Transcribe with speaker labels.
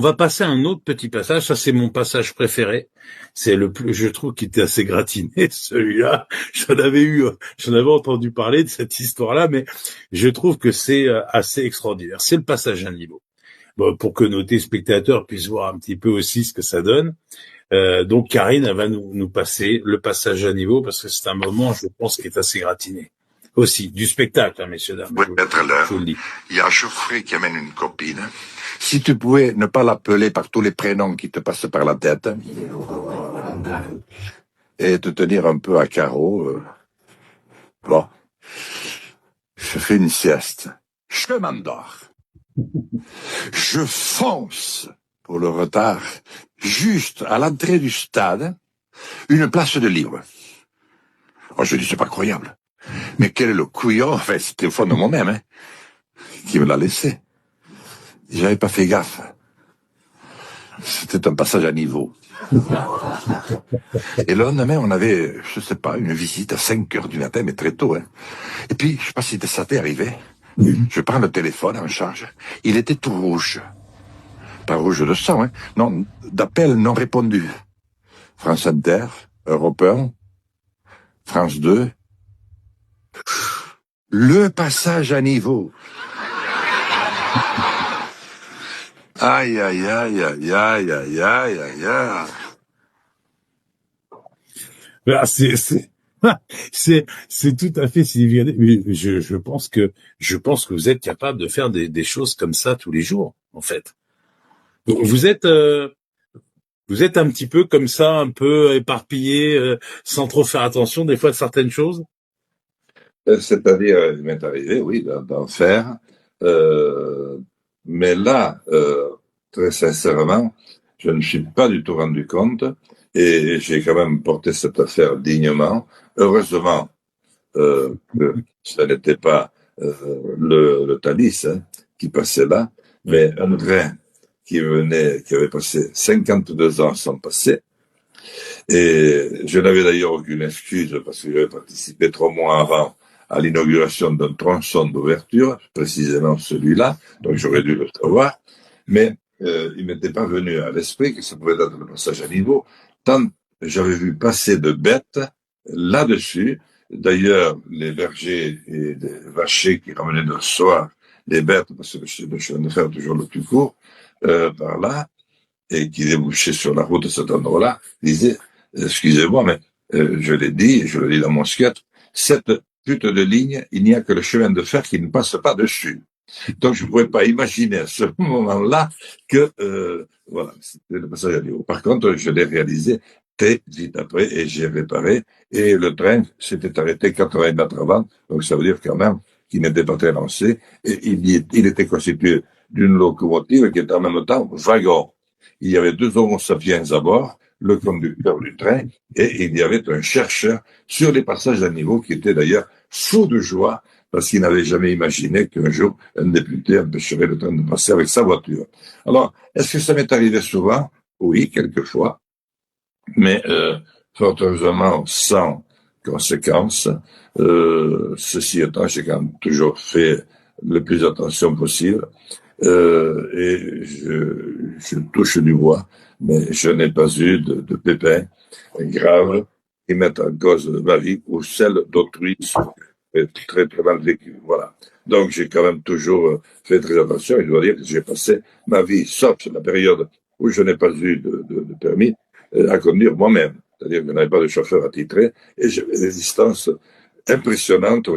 Speaker 1: On va passer à un autre petit passage. Ça, c'est mon passage préféré. C'est le plus, je trouve qu'il était assez gratiné, celui-là. J'en avais entendu parler de cette histoire-là, mais je trouve que c'est assez extraordinaire. C'est le passage à niveau. Bon, pour que nos téléspectateurs puissent voir un petit peu aussi ce que ça donne. Donc, Karine, elle va nous passer le passage à niveau parce que c'est un moment, je pense, qui est assez gratiné. Aussi, du spectacle, hein, messieurs, dames.
Speaker 2: Oui, être à l'heure.
Speaker 1: Je vous le dis.
Speaker 2: Il y a Geoffrey qui amène une copine. Si tu pouvais ne pas l'appeler par tous les prénoms qui te passent par la tête et te tenir un peu à carreau, bon, je fais une sieste. Je m'endors. Je fonce pour le retard, juste à l'entrée du stade, une place de libre. Oh, je dis, c'est pas croyable. Mais quel est le couillon, enfin, c'était au fond de moi-même, hein, qui me l'a laissé. J'avais pas fait gaffe. C'était un passage à niveau. Et le lendemain, on avait, je sais pas, une visite à 5 heures du matin, mais très tôt, hein. Et puis, je sais pas si ça t'est arrivé. Je prends le téléphone en charge. Il était tout rouge. Pas rouge de sang, hein. Non, d'appels non répondus. France Inter, Europe 1, France 2. Le passage à niveau. Aïe, aïe, aïe, aïe, aïe, aïe, aïe, aïe, aïe.
Speaker 1: Ah, c'est tout à fait significatif. Mais je pense que vous êtes capable de faire des choses comme ça tous les jours, en fait. Vous êtes, vous êtes un petit peu comme ça, un peu éparpillé, sans trop faire attention des fois de certaines choses.
Speaker 2: C'est-à-dire, il m'est arrivé, oui, d'en faire. Mais là, très sincèrement, je ne me suis pas du tout rendu compte et j'ai quand même porté cette affaire dignement. Heureusement que ça n'était pas le Thalys qui passait là, mais un train qui venait, qui avait passé 52 ans sans passer. Et je n'avais d'ailleurs aucune excuse parce que j'avais participé 3 mois avant à l'inauguration d'un tronçon d'ouverture, précisément celui-là, donc j'aurais dû le savoir, mais il m'était pas venu à l'esprit que ça pouvait être le passage à niveau, tant j'avais vu passer de bêtes là-dessus. D'ailleurs, les bergers et les vachers qui ramenaient le soir les bêtes, parce que le chemin de fer toujours le plus court, par là, et qui débouchaient sur la route de cet endroit-là, disaient, excusez-moi, mais je l'ai dit, je le dis dans mon sketch, cette pute de ligne, il n'y a que le chemin de fer qui ne passe pas dessus. Donc je ne pouvais pas imaginer à ce moment-là que, voilà, c'était le passage à niveau. Par contre, je l'ai réalisé très vite après et j'ai réparé et le train s'était arrêté 80 mètres avant, donc ça veut dire quand même qu'il n'était pas très lancé et il était constitué d'une locomotive qui était en même temps wagon. Il y avait 2 homo sapiens à bord, le conducteur du train, et il y avait un chercheur sur les passages à niveau qui était d'ailleurs fou de joie parce qu'il n'avait jamais imaginé qu'un jour un député empêcherait le train de passer avec sa voiture. Alors, est-ce que ça m'est arrivé souvent? Oui, quelquefois, mais fort heureusement sans conséquences. Ceci étant, j'ai quand même toujours fait le plus attention possible. Et je touche du bois, mais je n'ai pas eu de pépins graves qui mettent en cause ma vie ou celle d'autrui très, très mal vécu. Voilà. Donc, j'ai quand même toujours fait très attention. Je dois dire que j'ai passé ma vie, sauf la période où je n'ai pas eu de permis, à conduire moi-même. C'est-à-dire que je n'avais pas de chauffeur attitré et j'avais des distances impressionnantes